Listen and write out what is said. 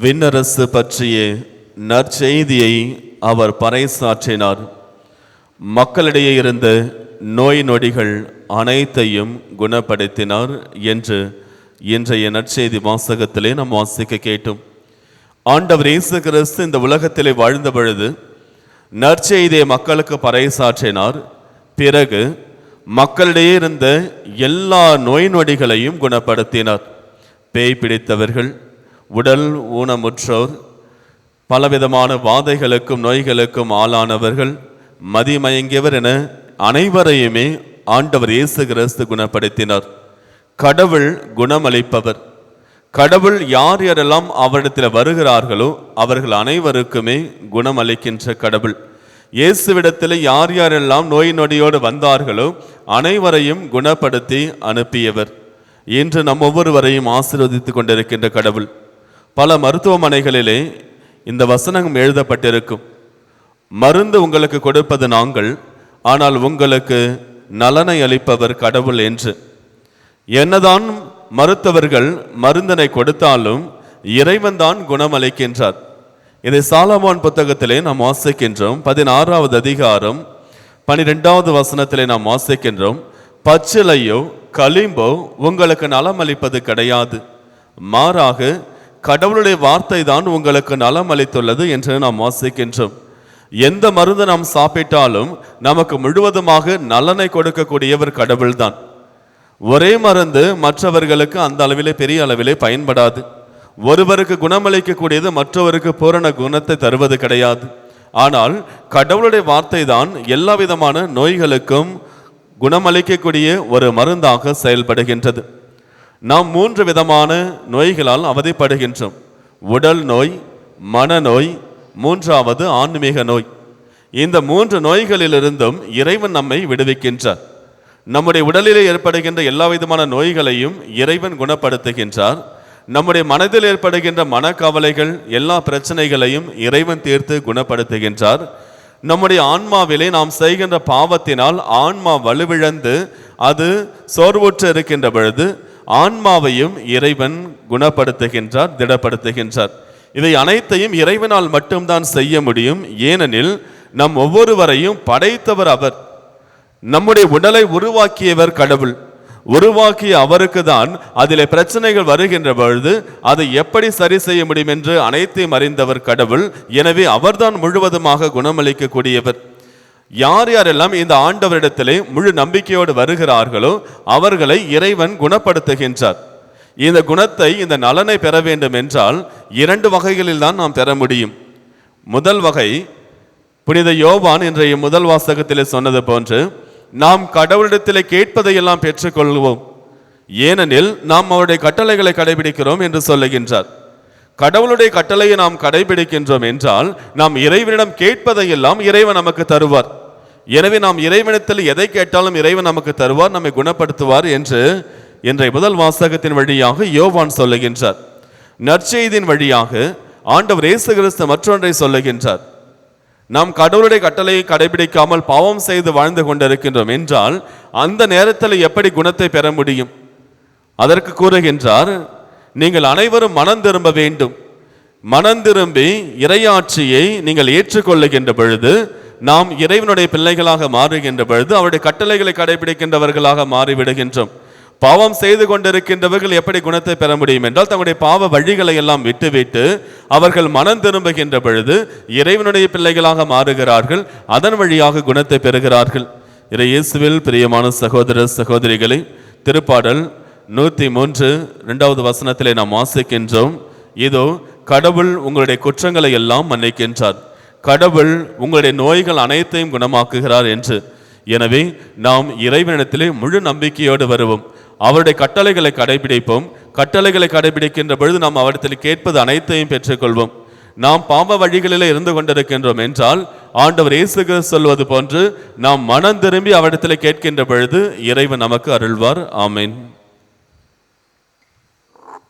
விண்ணரசு பற்றிய நற்செய்தியை அவர் பறைசாற்றினார். மக்களிடையே இருந்த நோய் நொடிகள் அனைத்தையும் குணப்படுத்தினார் என்று இன்றைய நற்செய்தி வாசகத்திலே நாம் வாசிக்க கேட்டோம். ஆண்டவர் இயேசு கிறிஸ்து இந்த உலகத்திலே வாழ்ந்த பொழுது நற்செய்தியை மக்களுக்கு பறைசாற்றினார். பிறகு மக்களிடையே இருந்த எல்லா நோய் நொடிகளையும் குணப்படுத்தினார். பேய் பிடித்தவர்கள், உடல் ஊனமுற்றோர், பலவிதமான வாதைகளுக்கும் நோய்களுக்கும் ஆளானவர்கள், மதிமயங்கியவர் என அனைவரையுமே ஆண்டவர் இயேசு கிறிஸ்து குணப்படுத்தினார். கடவுள் குணமளிப்பவர். கடவுள் யார் யாரெல்லாம் அவரிடத்தில் வருகிறார்களோ அவர்கள் அனைவருக்குமே குணமளிக்கின்ற கடவுள். இயேசுவிடத்தில் யார் யாரெல்லாம் நோய் நொடியோடு வந்தார்களோ அனைவரையும் குணப்படுத்தி அனுப்பியவர். இன்று நம் ஒவ்வொருவரையும் ஆசீர்வதித்துக் கொண்டிருக்கின்ற கடவுள். பல மருத்துவமனைகளிலே இந்த வசனம் எழுதப்பட்டிருக்கும். மருந்து உங்களுக்கு கொடுப்பது நாங்கள், ஆனால் உங்களுக்கு நலனை அளிப்பவர் கடவுள் என்று. என்னதான் மருத்துவர்கள் மருந்தினை கொடுத்தாலும் இறைவன் தான் குணமளிக்கின்றார். இதை சாலமோன் புத்தகத்திலே நாம் வாசிக்கின்றோம். 16வது அதிகாரம் 12வது வசனத்திலே நாம் வாசிக்கின்றோம். பச்சிலையோ களிம்போ உங்களுக்கு நலம் அளிப்பது கிடையாது, மாறாக கடவுளுடைய வார்த்தை தான் உங்களுக்கு நலம் அளித்துள்ளது என்று நாம் வாசிக்கின்றோம். எந்த மருந்து நாம் சாப்பிட்டாலும் நமக்கு முழுவதுமாக நலனை கொடுக்கக்கூடியவர் கடவுள்தான். ஒரே மருந்து மற்றவர்களுக்கு அந்த அளவிலே பெரிய அளவிலே பயன்படாது. ஒருவருக்கு குணமளிக்கக்கூடியது மற்றவருக்கு பூரண குணத்தை தருவது கிடையாது. ஆனால் கடவுளுடைய வார்த்தை தான் எல்லா விதமான நோய்களுக்கும் குணமளிக்கக்கூடிய ஒரு மருந்தாக செயல்படுகின்றது. நாம் 3 விதமான நோய்களால் அவதிப்படுகின்றோம். உடல் நோய், மனநோய், 3வது ஆன்மீக நோய். இந்த 3 நோய்களிலிருந்தும் இறைவன் நம்மை விடுவிக்கின்றார். நம்முடைய உடலிலே ஏற்படுகின்ற எல்லா விதமான நோய்களையும் இறைவன் குணப்படுத்துகின்றார். நம்முடைய மனதில் ஏற்படுகின்ற மனக்கவலைகள், எல்லா பிரச்சனைகளையும் இறைவன் தீர்த்து குணப்படுத்துகின்றார். நம்முடைய ஆன்மாவிலே நாம் செய்கின்ற பாவத்தினால் ஆன்மா வலுவிழந்து அது சோர்வுற்று இருக்கின்ற பொழுது ஆன்மாவையும் இறைவன் குணப்படுத்துகின்றார், திடப்படுத்துகின்றார். இவை அனைத்தையும் இறைவனால் மட்டும்தான் செய்ய முடியும். ஏனெனில் நம் ஒவ்வொருவரையும் படைத்தவர் அவர். நம்முடைய உடலை உருவாக்கியவர் கடவுள். உருவாக்கிய அவருக்கு தான் அதிலே பிரச்சனைகள் வருகின்ற பொழுது அதை எப்படி சரி செய்ய முடியும் என்று அனைத்தையும் அறிந்தவர் கடவுள். எனவே அவர்தான் முழுவதுமாக குணமளிக்கக்கூடியவர். யார் யாரெல்லாம் இந்த ஆண்டவரிடத்திலே முழு நம்பிக்கையோடு வருகிறார்களோ அவர்களை இறைவன் குணப்படுத்துகின்றார். இந்த குணத்தை, இந்த நலனை பெற வேண்டும் என்றால் 2 வகைகளில் தான் நாம் பெற முடியும். முதல் வகை, புனித யோவான் இன்றைய முதல் வாசகத்திலே சொன்னது போன்று, நாம் கடவுளிடத்திலே கேட்பதையெல்லாம் பெற்றுக்கொள்வோம், ஏனெனில் நாம் அவருடைய கட்டளைகளை கடைபிடிக்கிறோம் என்று சொல்லுகின்றார். கடவுளுடைய கட்டளையை நாம் கடைபிடிக்கின்றோம் என்றால் நாம் இறைவனிடம் கேட்பதையெல்லாம் இறைவன் நமக்கு தருவார். எனவே நாம் இறைவனிடத்தில் எதை கேட்டாலும் இறைவன் நமக்கு தருவார், நம்மை குணப்படுத்துவார் என்று இன்றைய முதல் வாசகத்தின் வழியாக யோவான் சொல்லுகின்றார். நற்செய்தியின் வழியாக ஆண்டவர் இயேசு கிறிஸ்து மற்றொன்றை சொல்லுகின்றார். நாம் கடவுளுடைய கட்டளையை கடைபிடிக்காமல் பாவம் செய்து வாழ்ந்து கொண்டிருக்கின்றோம் என்றால் அந்த நேரத்தில் எப்படி குணத்தை பெற முடியும்? அதற்கு கூறுகின்றார், நீங்கள் அனைவரும் மனம் திரும்ப வேண்டும். மனம் திரும்பி இறையாட்சியை நீங்கள் ஏற்றுக்கொள்ளுகின்ற பொழுது, நாம் இறைவனுடைய பிள்ளைகளாக மாறுகின்ற பொழுது அவருடைய கட்டளைகளை கடைபிடிக்கின்றவர்களாக மாறிவிடுகின்றோம். பாவம் செய்து கொண்டிருக்கின்றவர்கள் எப்படி குணத்தை பெற முடியும் என்றால் தங்களுடைய பாவ வழிகளை எல்லாம் விட்டுவிட்டு அவர்கள் மனம் திரும்புகின்ற பொழுது இறைவனுடைய பிள்ளைகளாக மாறுகிறார்கள். அதன் வழியாக குணத்தை பெறுகிறார்கள். இயேசுவில் பிரியமான சகோதர சகோதரிகளை, திருப்பாடல் 103 2வது வசனத்திலே நாம் வாசிக்கின்றோம். இதோ கடவுள் உங்களுடைய குற்றங்களை எல்லாம் மன்னிக்கின்றார், கடவுள் உங்களுடைய நோய்கள் அனைத்தையும் குணமாக்குகிறார் என்று. எனவே நாம் இறைவனிடத்திலே முழு நம்பிக்கையோடு வருவோம். அவருடைய கட்டளைகளை கடைபிடிப்போம். கட்டளைகளை கடைபிடிக்கின்ற பொழுது நாம் அவரிடத்தில் கேட்பது அனைத்தையும் பெற்றுக்கொள்வோம். நாம் பாவ வழிகளிலே இருந்து கொண்டிருக்கின்றோம் என்றால் ஆண்டவர் இயேசு கிறிஸ்து சொல்வது போன்று நாம் மனம் திரும்பி அவரிடத்தில் கேட்கின்ற பொழுது இறைவன் நமக்கு அருள்வார். ஆமென்.